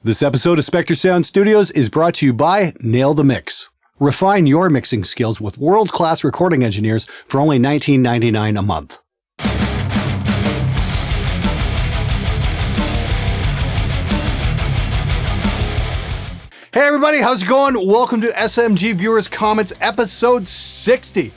This episode of SpectreSoundStudios is brought to you by Nail the Mix. Refine your mixing skills with world-class recording engineers for only $19.99 a month. Hey everybody, how's it going? Welcome to SMG Viewers Comments episode 60.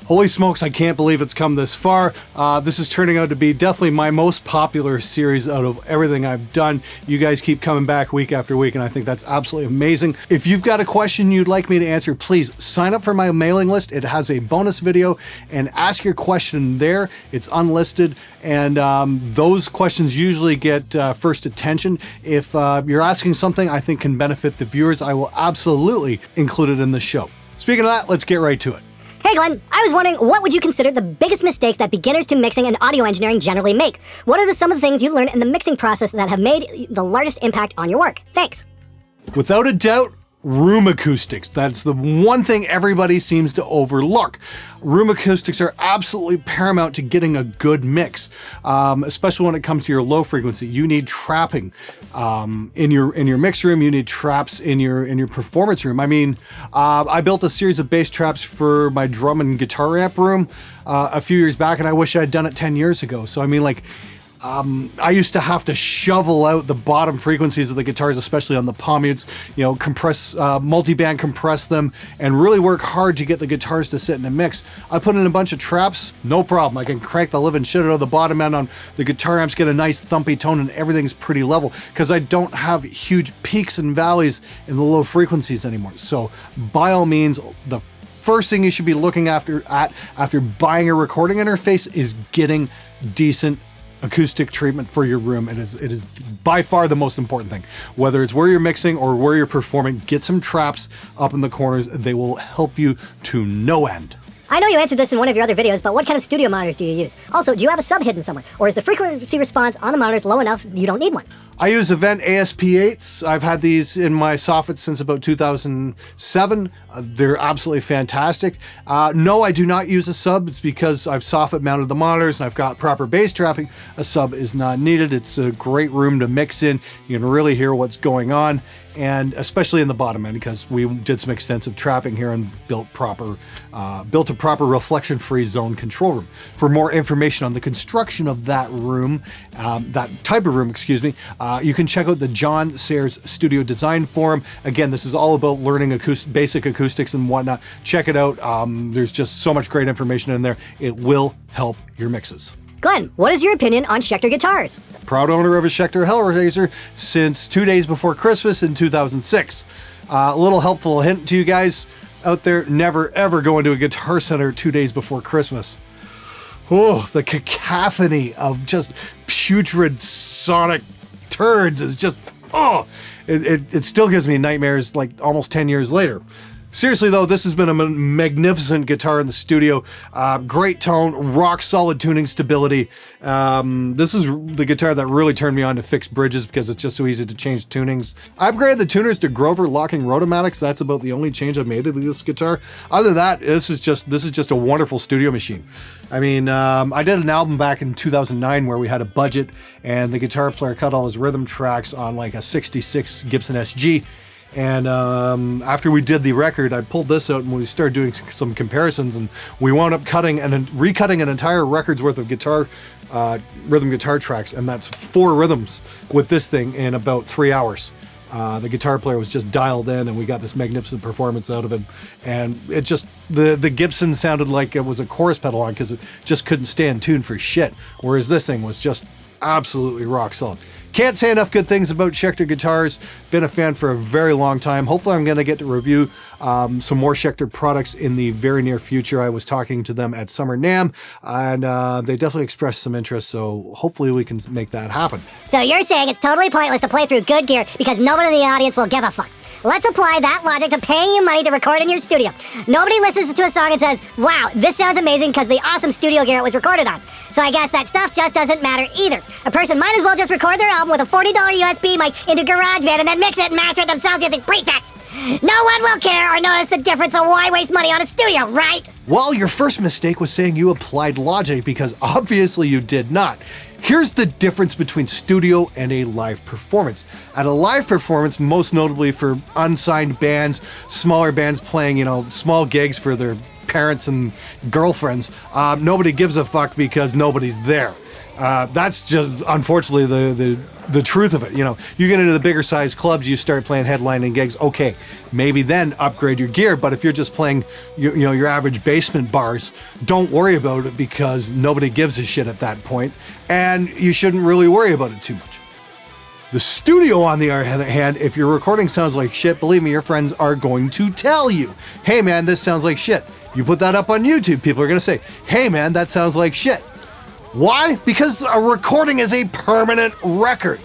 Holy smokes, I can't believe it's come this far. This is turning out to be definitely my most popular series out of everything I've done. You guys keep coming back week after week, and I think that's absolutely amazing. If you've got a question you'd like me to answer, please sign up for my mailing list. It has a bonus video, and ask your question there. It's unlisted, and those questions usually get first attention. If you're asking something I think can benefit the viewers, I will absolutely include it in the show. Speaking of that, let's get right to it. Hey Glenn, I was wondering, what would you consider the biggest mistakes that beginners to mixing and audio engineering generally make? What are some of the things you learned in the mixing process that have made the largest impact on your work? Thanks. Without a doubt, room acoustics. That's the one thing everybody seems to overlook. Room acoustics are absolutely paramount to getting a good mix, especially when it comes to your low frequency. You need trapping in your mix room. You need traps in your performance room. I mean, I built a series of bass traps for my drum and guitar amp room a few years back, and I wish I had done it 10 years ago. So I mean, like, I used to have to shovel out the bottom frequencies of the guitars, especially on the pommutes, compress, multi-band compress them, and really work hard to get the guitars to sit in a mix. I put in a bunch of traps, no problem. I can crank the living shit out of the bottom end on the guitar amps, get a nice thumpy tone, and everything's pretty level, because I don't have huge peaks and valleys in the low frequencies anymore. So by all means, the first thing you should be looking after buying a recording interface is getting decent acoustic treatment for your room. It is by far the most important thing. Whether it's where you're mixing or where you're performing, get some traps up in the corners. They will help you to no end. I know you answered this in one of your other videos, but what kind of studio monitors do you use? Also, do you have a sub hidden somewhere? Or is the frequency response on the monitors low enough you don't need one? I use Event ASP8s. I've had these in my soffit since about 2007. They're absolutely fantastic. No, I do not use a sub. It's because I've soffit mounted the monitors and I've got proper bass trapping. A sub is not needed. It's a great room to mix in. You can really hear what's going on, and especially in the bottom end, because we did some extensive trapping here and built a proper reflection-free zone control room. For more information on the construction of that room, that type of room, you can check out the John Sayers Studio Design Forum. Again, this is all about learning basic acoustics and whatnot. Check it out. There's just so much great information in there. It will help your mixes. Glenn, what is your opinion on Schecter Guitars? Proud owner of a Schecter Hellraiser since 2 days before Christmas in 2006. A little helpful hint to you guys out there: never ever go into a Guitar Center 2 days before Christmas. Oh, the cacophony of just putrid sonic turds is just, it still gives me nightmares like almost 10 years later. Seriously though, this has been a magnificent guitar in the studio. Great tone, rock solid tuning stability. This is the guitar that really turned me on to fix bridges, because it's just so easy to change tunings. I upgraded the tuners to Grover locking rotomatics. That's about the only change I've made to this guitar. Other than that, this is just a wonderful studio machine. I mean, I did an album back in 2009 where we had a budget, and the guitar player cut all his rhythm tracks on like a 66 Gibson SG. And after we did the record, I pulled this out and we started doing some comparisons, and we wound up recutting an entire record's worth of rhythm guitar tracks, and that's 4 rhythms with this thing in about 3 hours. The guitar player was just dialed in, and we got this magnificent performance out of it. And it just, the Gibson sounded like it was a chorus pedal on, because it just couldn't stay in tune for shit. Whereas this thing was just absolutely rock solid. Can't say enough good things about Schecter Guitars. Been a fan for a very long time. Hopefully I'm going to get to review some more Schecter products in the very near future. I was talking to them at Summer NAMM, and they definitely expressed some interest, so hopefully we can make that happen. So you're saying it's totally pointless to play through good gear because nobody in the audience will give a fuck. Let's apply that logic to paying you money to record in your studio. Nobody listens to a song and says, wow, this sounds amazing because the awesome studio gear it was recorded on. So I guess that stuff just doesn't matter either. A person might as well just record their album with a $40 USB mic into GarageBand and then mix it and master it themselves using presets. No one will care or notice the difference, so why waste money on a studio, right? Well, your first mistake was saying you applied logic, because obviously you did not. Here's the difference between studio and a live performance. At a live performance, most notably for unsigned bands, smaller bands playing, small gigs for their parents and girlfriends, nobody gives a fuck because nobody's there. That's just unfortunately the truth of it. You get into the bigger size clubs, you start playing headlining gigs. Okay, maybe then upgrade your gear. But if you're just playing, your average basement bars, don't worry about it because nobody gives a shit at that point, and you shouldn't really worry about it too much. The studio, on the other hand, if your recording sounds like shit, believe me, your friends are going to tell you, hey man, this sounds like shit. You put that up on YouTube, people are going to say, hey man, that sounds like shit. Why? Because a recording is a permanent record.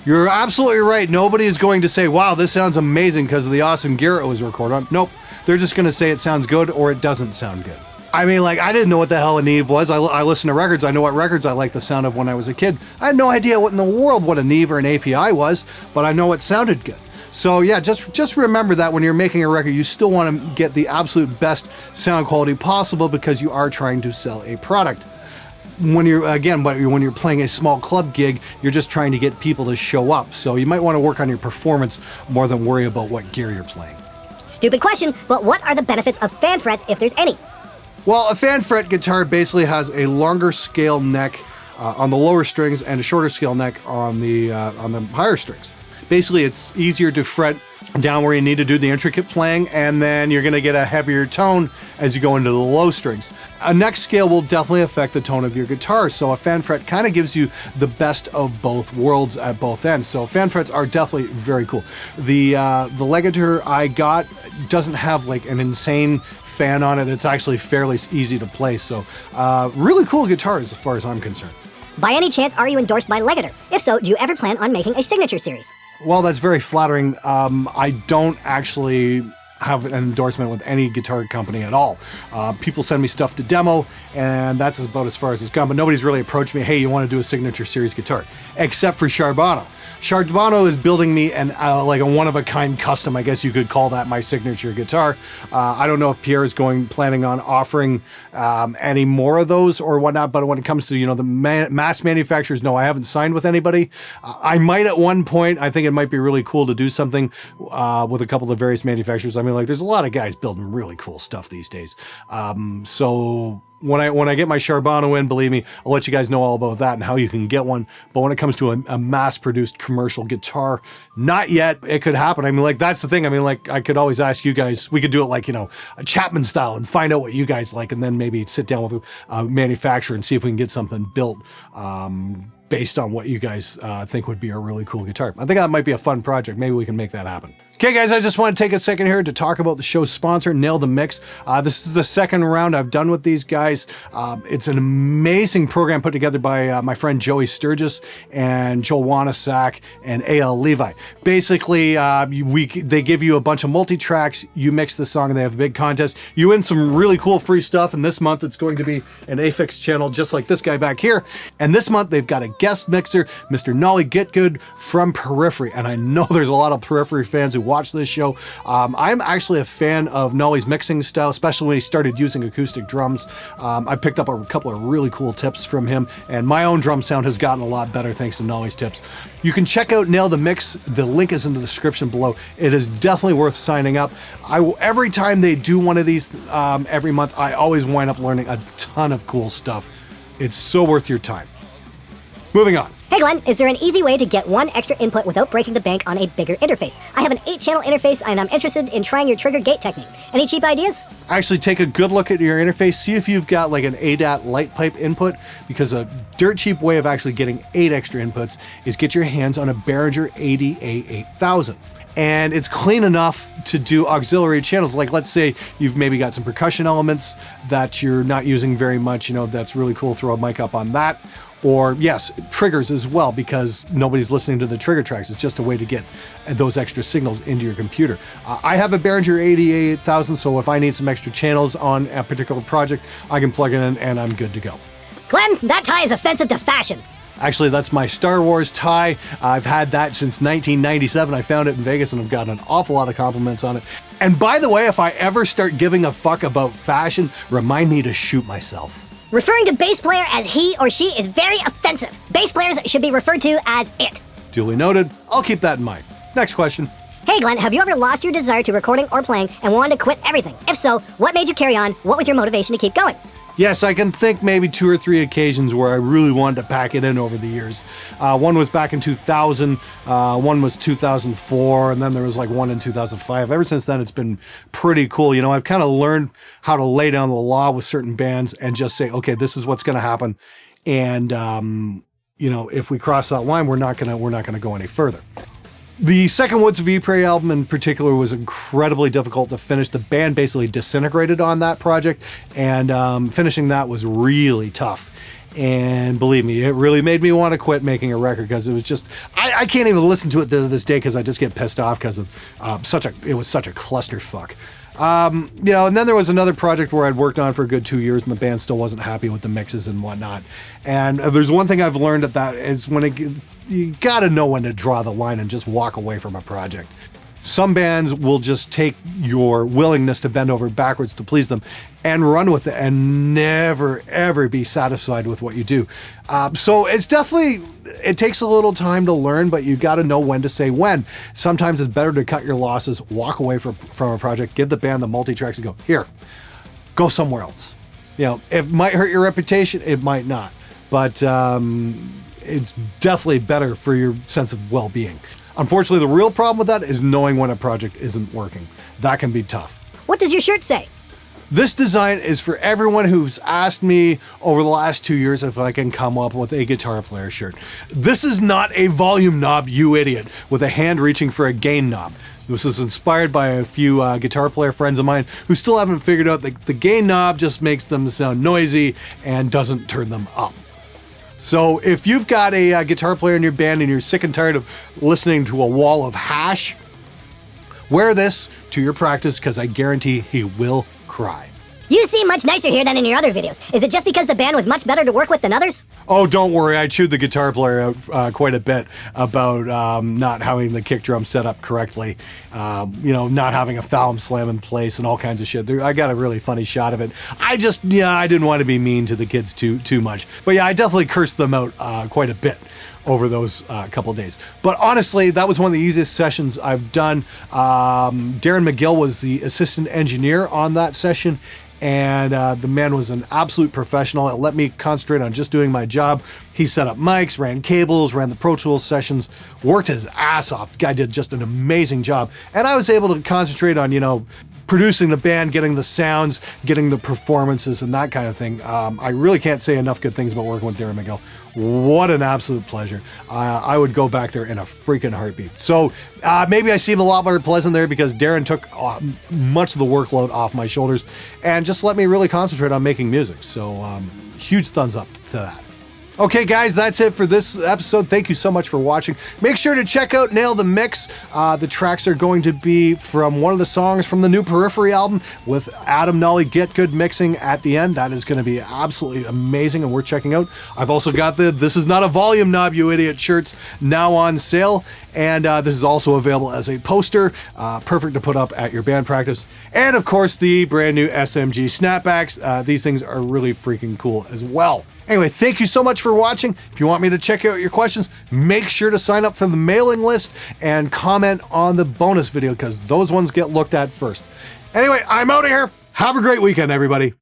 You're absolutely right. Nobody is going to say, wow, this sounds amazing because of the awesome gear it was recorded on. Nope. They're just going to say it sounds good or it doesn't sound good. I mean, I didn't know what the hell a Neve was. I listen to records. I know what records I like the sound of when I was a kid. I had no idea what in the world what a Neve or an API was, but I know it sounded good. So yeah, just remember that when you're making a record, you still want to get the absolute best sound quality possible because you are trying to sell a product. When you're playing a small club gig, you're just trying to get people to show up. So you might want to work on your performance more than worry about what gear you're playing. Stupid question, but what are the benefits of fan frets if there's any? Well, a fan fret guitar basically has a longer scale neck on the lower strings and a shorter scale neck on the higher strings. Basically, it's easier to fret down where you need to do the intricate playing, and then you're going to get a heavier tone as you go into the low strings. A neck scale will definitely affect the tone of your guitar, so a fan fret kind of gives you the best of both worlds at both ends. So fan frets are definitely very cool. The Legator I got doesn't have an insane fan on it. It's actually fairly easy to play, so really cool guitar as far as I'm concerned. By any chance, are you endorsed by Legator? If so, do you ever plan on making a signature series? Well, that's very flattering. I don't actually have an endorsement with any guitar company at all. People send me stuff to demo, and that's about as far as it's gone. But nobody's really approached me, hey, you want to do a signature series guitar? Except for Charbonneau. Charbonneau is building me a one-of-a-kind custom, I guess you could call that my signature guitar. I don't know if Pierre is planning on offering any more of those or whatnot, but when it comes to the mass manufacturers, no, I haven't signed with anybody. I might at one point. I think it might be really cool to do something with a couple of various manufacturers. I mean, there's a lot of guys building really cool stuff these days. So when I get my Charbonneau in, believe me, I'll let you guys know all about that and how you can get one. But when it comes to a mass-produced commercial guitar, not yet. It could happen. I mean, that's the thing. I mean, I could always ask you guys. We could do it a Chapman style and find out what you guys like, and then maybe sit down with a manufacturer and see if we can get something built based on what you guys think would be a really cool guitar. I think that might be a fun project. Maybe we can make that happen. Okay, guys, I just want to take a second here to talk about the show's sponsor, Nail the Mix. This is the second round I've done with these guys. It's an amazing program put together by my friend Joey Sturgis and Joel Wanasak and A.L. Levi. Basically, they give you a bunch of multi-tracks, you mix the song, and they have a big contest. You win some really cool free stuff, and this month it's going to be an Aphex channel just like this guy back here. And this month they've got a guest mixer, Mr. Nolly Getgood from Periphery. And I know there's a lot of Periphery fans who watch this show. I'm actually a fan of Nolly's mixing style, especially when he started using acoustic drums. I picked up a couple of really cool tips from him, and my own drum sound has gotten a lot better thanks to Nolly's tips. You can check out Nail the Mix. The link is in the description below. It is definitely worth signing up. Every time they do one of these every month, I always wind up learning a ton of cool stuff. It's so worth your time. Moving on. Hey Glenn, is there an easy way to get one extra input without breaking the bank on a bigger interface? I have an 8-channel interface and I'm interested in trying your trigger gate technique. Any cheap ideas? Actually, take a good look at your interface. See if you've got an ADAT light pipe input, because a dirt cheap way of actually getting 8 extra inputs is get your hands on a Behringer ADA-8000. And it's clean enough to do auxiliary channels. Let's say you've maybe got some percussion elements that you're not using very much, that's really cool. Throw a mic up on that. Or yes, triggers as well, because nobody's listening to the trigger tracks. It's just a way to get those extra signals into your computer. I have a Behringer ADA-8000, so if I need some extra channels on a particular project, I can plug it in and I'm good to go. Glenn, that tie is offensive to fashion. Actually, that's my Star Wars tie. I've had that since 1997. I found it in Vegas and I've gotten an awful lot of compliments on it. And by the way, if I ever start giving a fuck about fashion, remind me to shoot myself. Referring to bass player as he or she is very offensive. Bass players should be referred to as it. Duly noted. I'll keep that in mind. Next question. Hey Glenn, have you ever lost your desire to recording or playing and wanted to quit everything? If so, what made you carry on? What was your motivation to keep going? Yes, I can think maybe 2 or 3 occasions where I really wanted to pack it in over the years. One was back in 2000, one was 2004, and then there was like one in 2005. Ever since then, it's been pretty cool. You know, I've kind of learned how to lay down the law with certain bands and just say, okay, this is what's going to happen. And, you know, if we cross that line, we're not gonna go any further. The second Woods of Ypres album in particular was incredibly difficult to finish. The band basically disintegrated on that project, and finishing that was really tough. And believe me, it really made me want to quit making a record because it was just, I can't even listen to it to this day because I just get pissed off because of it was such a clusterfuck. You know, and then there was another project where I'd worked on for a good 2 years and the band still wasn't happy with the mixes and whatnot. And there's one thing I've learned at that is you gotta know when to draw the line and just walk away from a project. Some bands will just take your willingness to bend over backwards to please them and run with it and never, ever be satisfied with what you do. So it's definitely, it takes a little time to learn, but you got to know when to say when. Sometimes it's better to cut your losses, walk away from a project, give the band the multi-tracks and go, here, go somewhere else. You know, it might hurt your reputation, it might not, but it's definitely better for your sense of well-being. Unfortunately, the real problem with that is knowing when a project isn't working. That can be tough. What does your shirt say? This design is for everyone who's asked me over the last 2 years if I can come up with a guitar player shirt. This is not a volume knob, you idiot, with a hand reaching for a gain knob. This was inspired by a few guitar player friends of mine who still haven't figured out that the gain knob just makes them sound noisy and doesn't turn them up. So if you've got a guitar player in your band and you're sick and tired of listening to a wall of hash, wear this to your practice because I guarantee he will cry. You seem much nicer here than in your other videos. Is it just because the band was much better to work with than others? Oh, don't worry. I chewed the guitar player out quite a bit about not having the kick drum set up correctly, you know, not having a Thalum slam in place and all kinds of shit. I got a really funny shot of it. I didn't want to be mean to the kids too much. But yeah, I definitely cursed them out quite a bit over those couple days. But honestly, that was one of the easiest sessions I've done. Darren McGill was the assistant engineer on that session, and the man was an absolute professional. It let me concentrate on just doing my job. He set up mics, ran cables, ran the Pro Tools sessions, worked his ass off. The guy did just an amazing job. And I was able to concentrate on, you know, producing the band, getting the sounds, getting the performances, and that kind of thing. I really can't say enough good things about working with Darren McGill. What an absolute pleasure. I would go back there in a freaking heartbeat. So maybe I seem a lot more pleasant there because Darren took much of the workload off my shoulders and just let me really concentrate on making music. So huge thumbs up to that. Okay, guys, that's it for this episode. Thank you so much for watching. Make sure to check out Nail the Mix. The tracks are going to be from one of the songs from the new Periphery album with Adam Nolly Get Good mixing at the end. That is going to be absolutely amazing and worth checking out. I've also got the This Is Not a Volume Knob, You Idiot shirts now on sale. And this is also available as a poster, perfect to put up at your band practice. And of course, the brand new SMG snapbacks. These things are really freaking cool as well. Anyway, thank you so much for watching. If you want me to check out your questions, make sure to sign up for the mailing list and comment on the bonus video because those ones get looked at first. Anyway, I'm out of here. Have a great weekend, everybody.